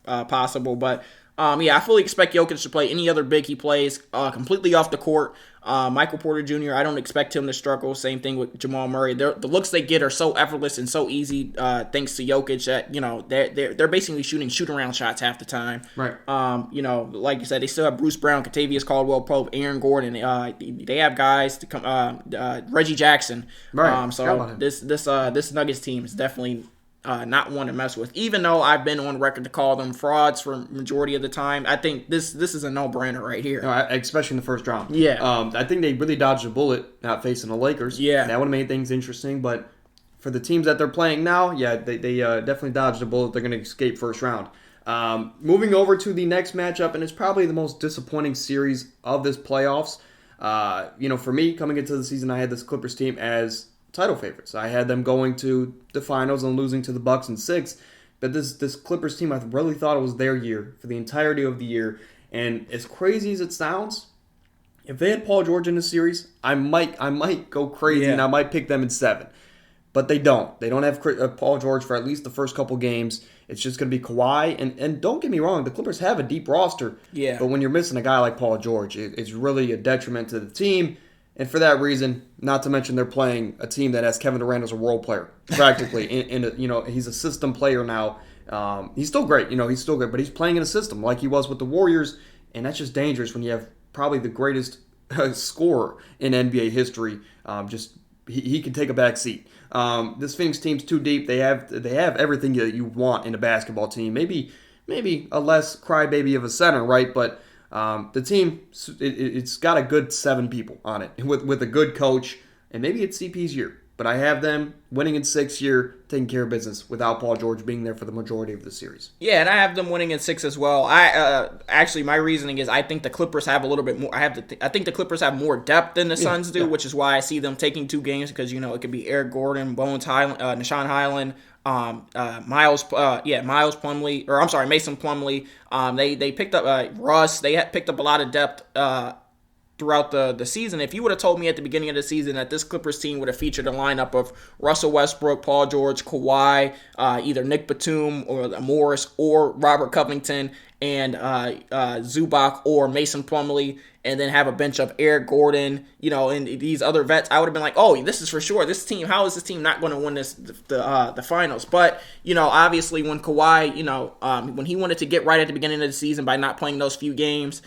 [SPEAKER 2] possible. But I fully expect Jokic to play any other big he plays completely off the court. Michael Porter Jr., I don't expect him to struggle. Same thing with Jamal Murray. The looks they get are so effortless and so easy thanks to Jokic that, they're basically shooting shoot-around shots half the time.
[SPEAKER 1] Right.
[SPEAKER 2] Like you said, they still have Bruce Brown, Kentavious Caldwell-Pope, Aaron Gordon. They have guys to come. Reggie Jackson.
[SPEAKER 1] Right.
[SPEAKER 2] So this Nuggets team is definitely not one to mess with. Even though I've been on record to call them frauds for majority of the time, I think this is a no-brainer right here.
[SPEAKER 1] Especially in the first round.
[SPEAKER 2] Yeah.
[SPEAKER 1] I think they really dodged a bullet not facing the Lakers.
[SPEAKER 2] Yeah.
[SPEAKER 1] That would have made things interesting, but for the teams that they're playing now, they definitely dodged a bullet. They're going to escape first round. Moving over to the next matchup, and it's probably the most disappointing series of this playoffs. For me, coming into the season, I had this Clippers team as title favorites. I had them going to the finals and losing to the Bucks in 6. But this Clippers team, I really thought it was their year for the entirety of the year. And as crazy as it sounds, If they had Paul George in the series, I might go crazy and I might pick them in 7. But they don't. They don't have Paul George for at least the first couple games. It's just going to be Kawhi. And don't get me wrong, the Clippers have a deep roster.
[SPEAKER 2] Yeah.
[SPEAKER 1] But when you're missing a guy like Paul George, it's really a detriment to the team. And for that reason, not to mention they're playing a team that has Kevin Durant as a role player, practically. He's a system player now. He's still great. He's still good. But he's playing in a system like he was with the Warriors. And that's just dangerous when you have probably the greatest scorer in NBA history. He can take a back seat. This Phoenix team's too deep. They have everything that you want in a basketball team. Maybe a less crybaby of a center, right? But the team, it's got a good 7 people on it with a good coach, and maybe it's CP's year. But I have them winning in 6 here, taking care of business without Paul George being there for the majority of the series.
[SPEAKER 2] Yeah, and I have them winning in 6 as well. Actually, my reasoning is I think the Clippers have a little bit more. I think the Clippers have more depth than the Suns do, which is why I see them taking 2 games because it could be Eric Gordon, Nashawn Highland, Miles Plumlee, or I'm sorry, Mason Plumlee. They picked up Russ. They had picked up a lot of depth throughout the season. If you would have told me at the beginning of the season that this Clippers team would have featured a lineup of Russell Westbrook, Paul George, Kawhi, either Nick Batum or Morris or Robert Covington and Zubac or Mason Plumlee, and then have a bench of Eric Gordon, and these other vets, I would have been like, oh, this is for sure. This team, how is this team not going to win the finals? But, obviously when Kawhi, when he wanted to get right at the beginning of the season by not playing those few games,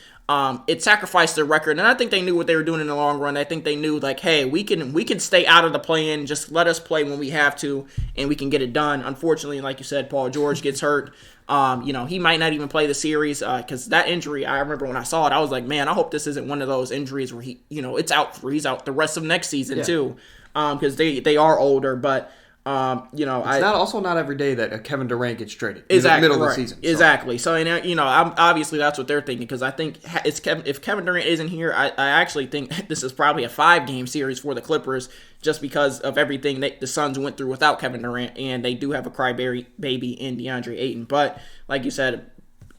[SPEAKER 2] it sacrificed their record, and I think they knew what they were doing in the long run. I think they knew, hey, we can stay out of the play-in, just let us play when we have to, and we can get it done. Unfortunately, like you said, Paul George gets hurt. He might not even play the series because that injury, I remember when I saw it, I was like, man, I hope this isn't one of those injuries where he's out the rest of next season too, because they are older, but. It's not
[SPEAKER 1] every day that Kevin Durant gets traded
[SPEAKER 2] in the
[SPEAKER 1] middle of the season. So.
[SPEAKER 2] Exactly. So, obviously that's what they're thinking because I think if Kevin Durant isn't here, I actually think this is probably a 5-game series for the Clippers just because of everything that the Suns went through without Kevin Durant, and they do have a crybaby in DeAndre Ayton. But like you said,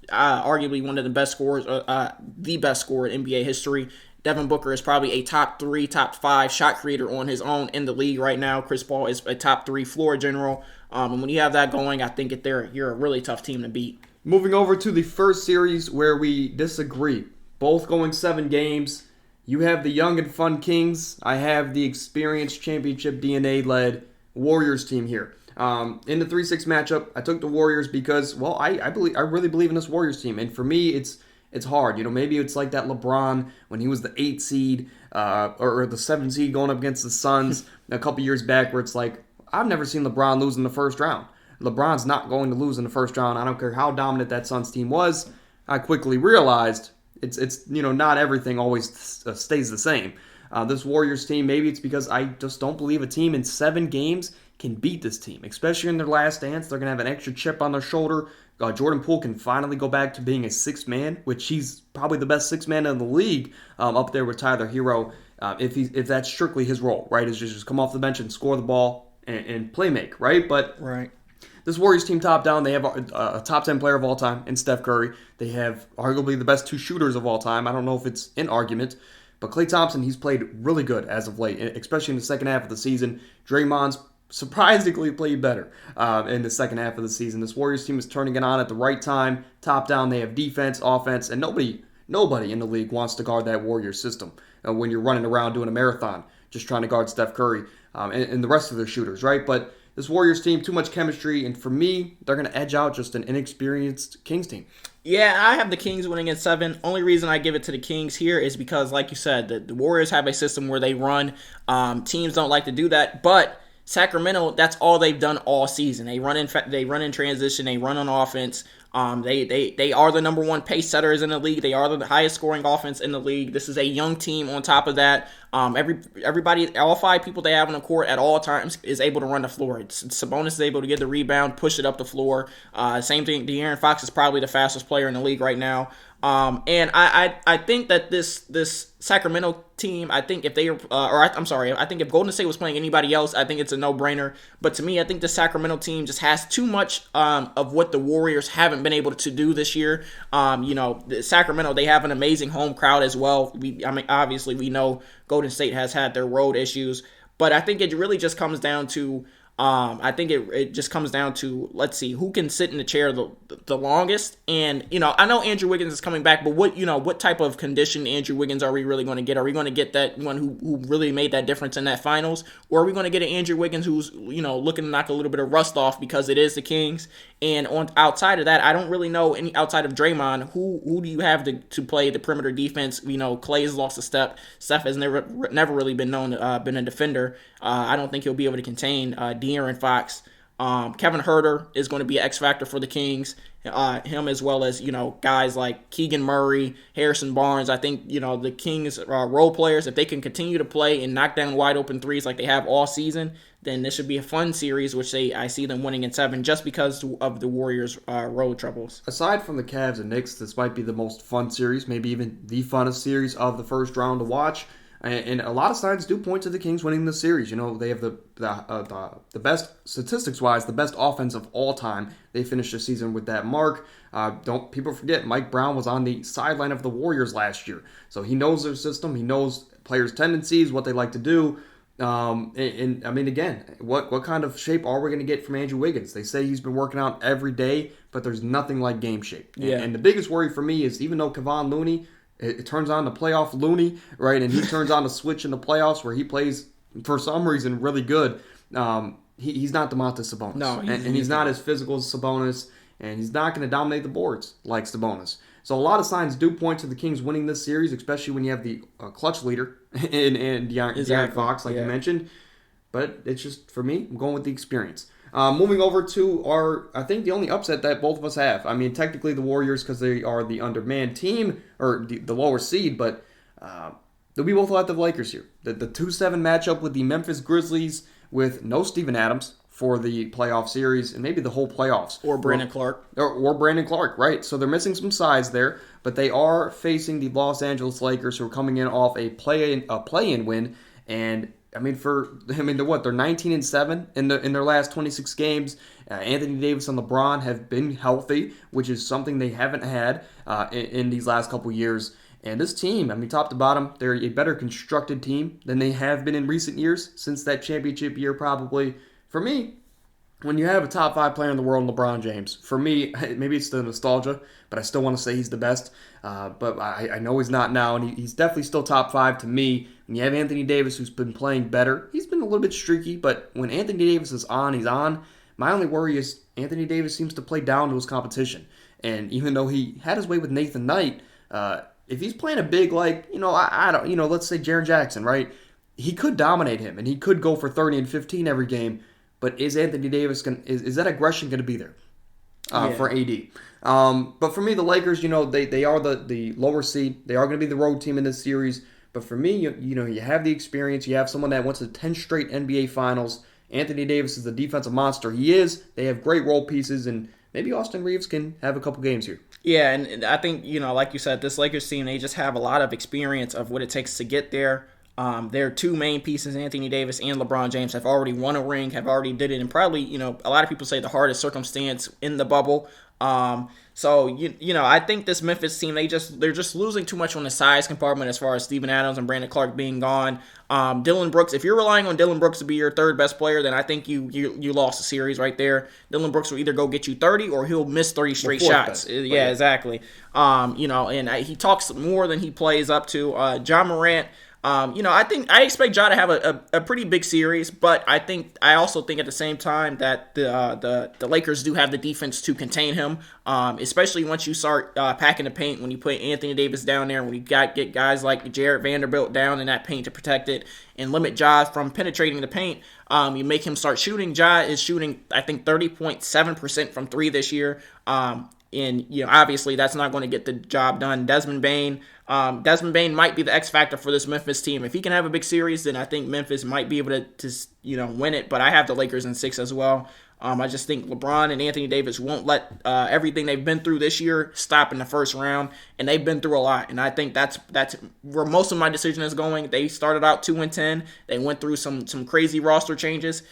[SPEAKER 2] arguably one of the best scorers, the best scorer in NBA history. Devin Booker is probably a top 3, top 5 shot creator on his own in the league right now. Chris Paul is a top 3 floor general. And when you have that going, I think you're a really tough team to beat.
[SPEAKER 1] Moving over to the first series where we disagree. Both going 7 games. You have the young and fun Kings. I have the experienced championship DNA-led Warriors team here. In the 3-6 matchup, I took the Warriors because, I really believe in this Warriors team. And for me, it's hard. Maybe it's like that LeBron when he was the 8 seed or the 7 seed going up against the Suns a couple years back where it's like, I've never seen LeBron lose in the first round. LeBron's not going to lose in the first round. I don't care how dominant that Suns team was. I quickly realized it's not everything always stays the same. This Warriors team, maybe it's because I just don't believe a team in 7 games can beat this team, especially in their last dance. They're going to have an extra chip on their shoulder. Jordan Poole can finally go back to being a 6th man, which he's probably the best 6th man in the league, up there with Tyler Hero, if that's strictly his role, right? Is just come off the bench and score the ball and play make, right? But
[SPEAKER 2] right.
[SPEAKER 1] This Warriors team top down, they have a top 10 player of all time in Steph Curry. They have arguably the best 2 shooters of all time. I don't know if it's in argument, but Klay Thompson, he's played really good as of late, especially in the second half of the season. Draymond's surprisingly played better in the second half of the season. This Warriors team is turning it on at the right time. Top down, they have defense, offense, and nobody in the league wants to guard that Warriors system when you're running around doing a marathon just trying to guard Steph Curry and the rest of their shooters, right? But this Warriors team, too much chemistry, and for me, they're going to edge out just an inexperienced Kings team.
[SPEAKER 2] Yeah, I have the Kings winning at 7. Only reason I give it to the Kings here is because, like you said, the Warriors have a system where they run. Teams don't like to do that, but Sacramento, that's all they've done all season. They run in transition. They run on offense. They are the number 1 pace setters in the league. They are the highest scoring offense in the league. This is a young team. On top of that, everybody, all 5 people they have on the court at all times is able to run the floor. Sabonis is able to get the rebound, push it up the floor. Same thing. De'Aaron Fox is probably the fastest player in the league right now. And I think that this Sacramento team, I think if they I'm sorry, I think if Golden State was playing anybody else, I think it's a no-brainer. But to me, I think the Sacramento team just has too much of what the Warriors haven't been able to do this year. Sacramento, they have an amazing home crowd as well. Obviously we know Golden State has had their road issues, but I think it really just comes down to I think it just comes down to, let's see, who can sit in the chair the longest. And, I know Andrew Wiggins is coming back, but what type of condition Andrew Wiggins are we really going to get? Are we going to get that one who really made that difference in that finals? Or are we going to get an Andrew Wiggins who's, looking to knock a little bit of rust off because it is the Kings? And outside of that, I don't really know any outside of Draymond, who do you have to play the perimeter defense? Clay's lost a step. Steph has never really been known to been a defender. I don't think he'll be able to contain De'Aaron Fox. Kevin Huerter is going to be an X factor for the Kings. Him as well as guys like Keegan Murray, Harrison Barnes. I think the Kings role players, if they can continue to play and knock down wide open threes like they have all season, then this should be a fun series, which I see them winning in 7 just because of the Warriors' road troubles.
[SPEAKER 1] Aside from the Cavs and Knicks, this might be the most fun series, maybe even the funnest series of the first round to watch. And a lot of signs do point to the Kings winning the series. They have the best, statistics-wise, the best offense of all time. They finished the season with that mark. Don't people forget, Mike Brown was on the sideline of the Warriors last year. So he knows their system. He knows players' tendencies, what they like to do. And I mean, again, what kind of shape are we going to get from Andrew Wiggins? They say he's been working out every day, but there's nothing like game shape.
[SPEAKER 2] Yeah.
[SPEAKER 1] And the biggest worry for me is even though Kevon Looney, it turns on the playoff Looney, right? And he turns on a switch in the playoffs where he plays, for some reason, really good. He's not Domantas Sabonis.
[SPEAKER 2] No,
[SPEAKER 1] he's not as physical as Sabonis, and he's not going to dominate the boards like Sabonis. So a lot of signs do point to the Kings winning this series, especially when you have the clutch leader in De'Aaron Fox, like you mentioned. But it's just, for me, I'm going with the experience. Moving over to I think the only upset that both of us have. I mean, technically the Warriors because they are the undermanned team, or the lower seed, but we both have the Lakers here. The 2-7 matchup with the Memphis Grizzlies with no Steven Adams for the playoff series and maybe the whole playoffs.
[SPEAKER 2] Or Brandon Clark.
[SPEAKER 1] Or Brandon Clark, right. So they're missing some size there, but they are facing the Los Angeles Lakers who are coming in off a play-in win, and they're 19-7 in their last 26 games. Anthony Davis and LeBron have been healthy, which is something they haven't had in these last couple years. And this team, top to bottom, they're a better constructed team than they have been in recent years since that championship year. Probably for me, when you have a top 5 player in the world, LeBron James, for me, maybe it's the nostalgia, but I still want to say he's the best. But I know he's not now, and he's definitely still top 5 to me. When you have Anthony Davis, who's been playing better, he's been a little bit streaky, but when Anthony Davis is on, he's on. My only worry is Anthony Davis seems to play down to his competition. And even though he had his way with Nathan Knight, if he's playing a big, let's say Jaren Jackson, right? He could dominate him, and he could go for 30 and 15 every game. But is Anthony Davis is that aggression going to be there for AD? But for me, the Lakers, they are the lower seed. They are going to be the road team in this series. But for me, you have the experience. You have someone that went to 10 straight NBA Finals. Anthony Davis is the defensive monster he is. They have great role pieces, and maybe Austin Reeves can have a couple games here.
[SPEAKER 2] Yeah, and I think, like you said, this Lakers team, they just have a lot of experience of what it takes to get there. Their two main pieces, Anthony Davis and LeBron James, have already won a ring, have already did it in probably, a lot of people say the hardest circumstance in the bubble. So I think this Memphis team, they're just losing too much on the size compartment as far as Steven Adams and Brandon Clark being gone. Dillon Brooks, if you're relying on Dillon Brooks to be your third best player, then I think you lost the series right there. Dillon Brooks will either go get you 30 or he'll miss 30 straight shots. Yeah, exactly. And he talks more than he plays up to. John Morant. I expect Ja to have a pretty big series, but I also think at the same time that the Lakers do have the defense to contain him, especially once you start packing the paint, when you put Anthony Davis down there, when you get guys like Jarrett Vanderbilt down in that paint to protect it and limit Ja from penetrating the paint. You make him start shooting. Ja is shooting, I think, 30.7% from 3 this year. And, obviously that's not going to get the job done. Desmond Bane might be the X factor for this Memphis team. If he can have a big series, then I think Memphis might be able to win it. But I have the Lakers in 6 as well. I just think LeBron and Anthony Davis won't let everything they've been through this year stop in the first round, and they've been through a lot. And I think that's where most of my decision is going. They started out 2-10. They went through some crazy roster changes.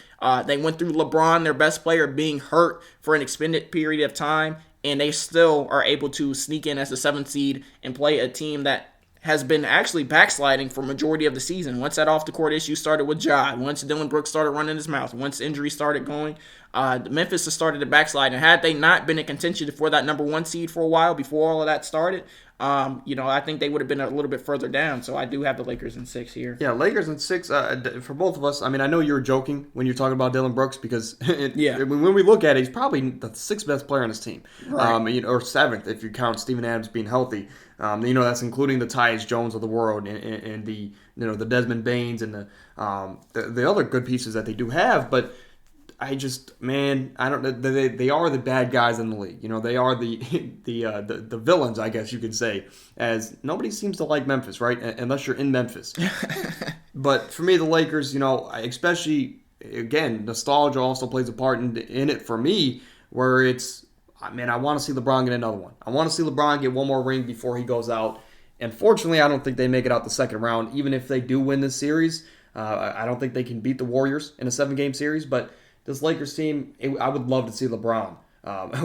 [SPEAKER 2] They went through LeBron, their best player, being hurt for an extended period of time, and they still are able to sneak in as the 7th seed and play a team that has been actually backsliding for majority of the season. Once that off-the-court issue started with Ja, once Dylan Brooks started running his mouth, once injuries started going, Memphis has started to backslide. And had they not been in contention for that number 1 seed for a while before all of that started, I think they would have been a little bit further down. So I do have the Lakers in 6 here.
[SPEAKER 1] Yeah, Lakers in 6 for both of us. I mean, I know you were joking when you're talking about Dylan Brooks because when we look at it, he's probably the 6th best player on his team,
[SPEAKER 2] right.
[SPEAKER 1] Or 7th if you count Steven Adams being healthy. That's including the Tyus Jones of the world and the the Desmond Baines and the other good pieces that they do have, but. I don't know. They are the bad guys in the league. They are the villains, I guess you could say. As nobody seems to like Memphis, right? Unless you're in Memphis. But for me, the Lakers, especially again, nostalgia also plays a part in it for me. Where it's, I want to see LeBron get another one. I want to see LeBron get one more ring before he goes out. And fortunately, I don't think they make it out the second round. Even if they do win this series, I don't think they can beat the Warriors in a 7-game series. But this Lakers team, I would love to see LeBron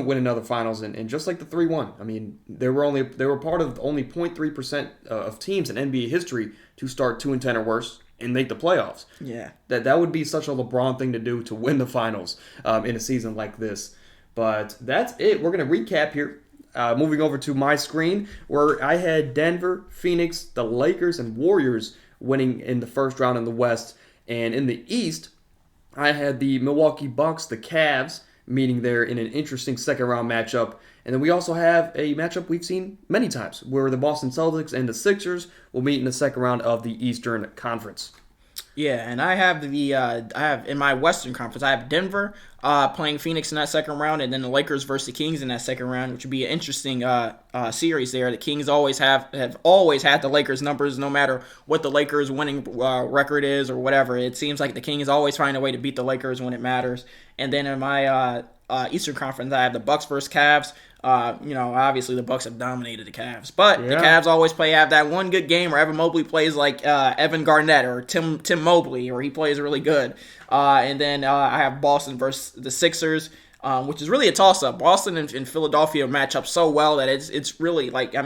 [SPEAKER 1] win another finals, and just like the 3-1. I mean, they were part of only 0.3% of teams in NBA history to start 2-10 or worse and make the playoffs.
[SPEAKER 2] Yeah,
[SPEAKER 1] that would be such a LeBron thing to do, to win the finals in a season like this. But that's it. We're gonna recap here. Moving over to my screen, where I had Denver, Phoenix, the Lakers, and Warriors winning in the first round in the West, and in the East, I had the Milwaukee Bucks, the Cavs, meeting there in an interesting second-round matchup. And then we also have a matchup we've seen many times, where the Boston Celtics and the Sixers will meet in the second round of the Eastern Conference.
[SPEAKER 2] Yeah, and I have in my Western Conference, I have Denver playing Phoenix in that second round, and then the Lakers versus the Kings in that second round, which would be an interesting series there. The Kings have always had the Lakers numbers, no matter what the Lakers winning record is or whatever. It seems like the Kings always find a way to beat the Lakers when it matters. And then in my Eastern Conference, I have the Bucks versus Cavs. Obviously the Bucks have dominated the Cavs, but the Cavs always have that one good game where Evan Mobley plays like Evan Garnett or Tim Mobley, or he plays really good. And then I have Boston versus the Sixers, which is really a toss-up. Boston and Philadelphia match up so well that it's really like,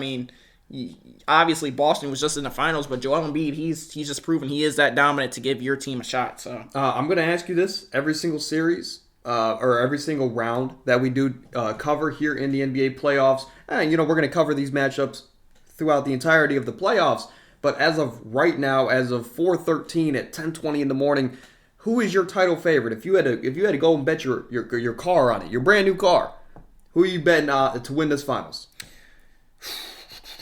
[SPEAKER 2] obviously Boston was just in the finals, but Joel Embiid, he's just proven he is that dominant to give your team a shot. So
[SPEAKER 1] I'm going to ask you this every single series. Or every single round that we do cover here in the NBA playoffs. And, we're going to cover these matchups throughout the entirety of the playoffs. But as of right now, as of 4:13 at 10:20 in the morning, who is your title favorite? If you had to go and bet your car on it, your brand new car, who are you betting to win this finals?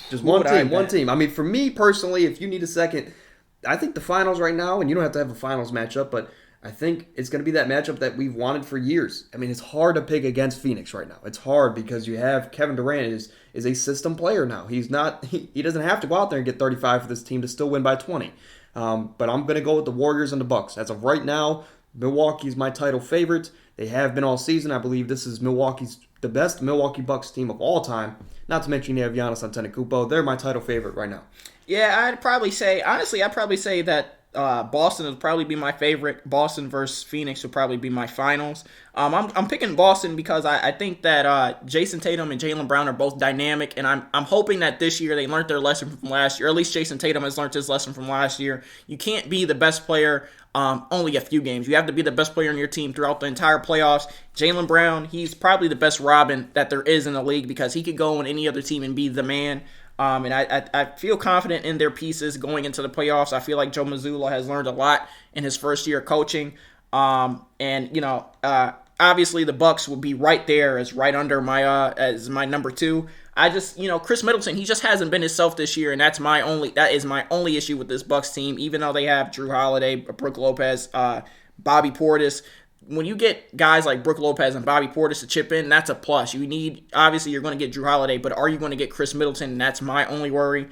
[SPEAKER 1] Just one team. I mean, for me personally, if you need a second, I think the finals right now, and you don't have to have a finals matchup, but I think it's going to be that matchup that we've wanted for years. I mean, it's hard to pick against Phoenix right now. It's hard because you have Kevin Durant is a system player now. He's not. He doesn't have to go out there and get 35 for this team to still win by 20. But I'm going to go with the Warriors and the Bucks. As of right now, Milwaukee's my title favorite. They have been all season. I believe this is the best Milwaukee Bucks team of all time. Not to mention you have Giannis Antetokounmpo. They're my title favorite right now.
[SPEAKER 2] Yeah, I'd probably say that Boston would probably be my favorite. Boston versus Phoenix would probably be my finals. I'm picking Boston because I think that Jason Tatum and Jaylen Brown are both dynamic, and I'm hoping that this year they learned their lesson from last year. Or at least Jason Tatum has learned his lesson from last year. You can't be the best player only a few games. You have to be the best player on your team throughout the entire playoffs. Jaylen Brown, he's probably the best Robin that there is in the league because he could go on any other team and be the man. And I feel confident in their pieces going into the playoffs. I feel like Joe Mazzulla has learned a lot in his first year coaching. Obviously the Bucks will be right there as right under as my number 2. Chris Middleton, he just hasn't been himself this year, and that is my only issue with this Bucks team. Even though they have Drew Holiday, Brook Lopez, Bobby Portis. When you get guys like Brook Lopez and Bobby Portis to chip in, that's a plus. Obviously you're going to get Drew Holiday, but are you going to get Chris Middleton? And that's my only worry,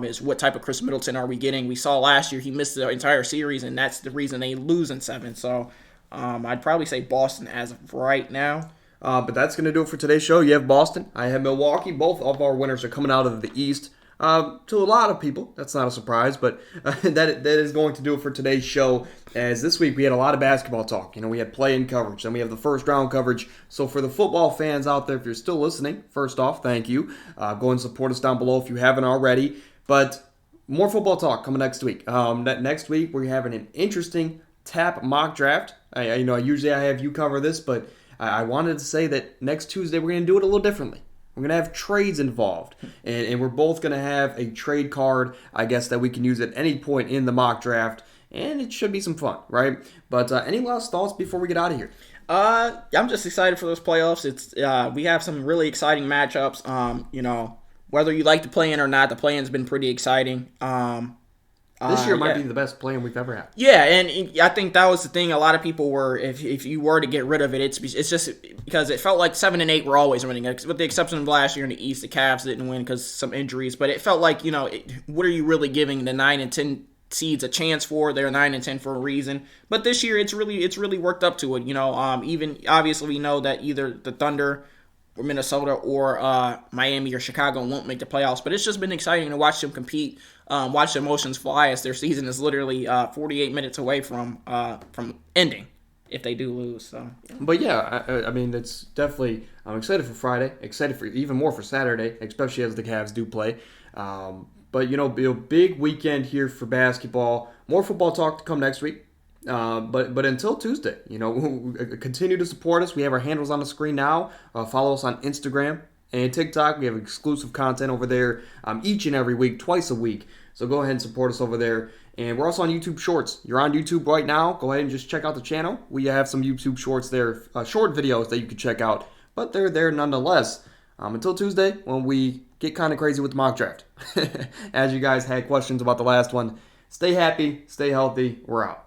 [SPEAKER 2] is what type of Chris Middleton are we getting? We saw last year he missed the entire series, and that's the reason they lose in 7. So I'd probably say Boston as of right now.
[SPEAKER 1] But that's going to do it for today's show. You have Boston. I have Milwaukee. Both of our winners are coming out of the East. To a lot of people, that's not a surprise, but that is going to do it for today's show. As this week we had a lot of basketball talk. We had play-in coverage, then we have the first round coverage. So for the football fans out there, if you're still listening, first off, thank you. Go and support us down below if you haven't already. But more football talk coming next week. Next week we're having an interesting TAP mock draft. Usually I have you cover this, but I wanted to say that next Tuesday we're going to do it a little differently. We're going to have trades involved, and we're both going to have a trade card, I guess, that we can use at any point in the mock draft, and it should be some fun, right? But any last thoughts before we get out of here?
[SPEAKER 2] I'm just excited for those playoffs. It's we have some really exciting matchups. Whether you like the play-in or not, the play-in's been pretty exciting.
[SPEAKER 1] This year might be the best play-in we've ever had.
[SPEAKER 2] Yeah, and I think that was the thing. A lot of people were, if you were to get rid of it, it's just because it felt like 7 and 8 were always winning, with the exception of last year in the East. The Cavs didn't win because of some injuries, but it felt like what are you really giving the 9 and 10 seeds a chance for? They're 9 and 10 for a reason. But this year, it's really worked up to it. Even obviously we know that either the Thunder or Minnesota or Miami or Chicago won't make the playoffs, but it's just been exciting to watch them compete, watch the emotions fly as their season is literally 48 minutes away from ending if they do lose. So, yeah.
[SPEAKER 1] But yeah, I mean, it's definitely. I'm excited for Friday. Excited for even more for Saturday, especially as the Cavs do play. But big weekend here for basketball. More football talk to come next week. But until Tuesday, continue to support us. We have our handles on the screen now. Follow us on Instagram and TikTok. We have exclusive content over there each and every week, twice a week. So go ahead and support us over there. And we're also on YouTube Shorts. You're on YouTube right now. Go ahead and just check out the channel. We have some YouTube Shorts there, short videos that you can check out. But they're there nonetheless. Until Tuesday, when we get kind of crazy with the mock draft. As you guys had questions about the last one, stay happy, stay healthy. We're out.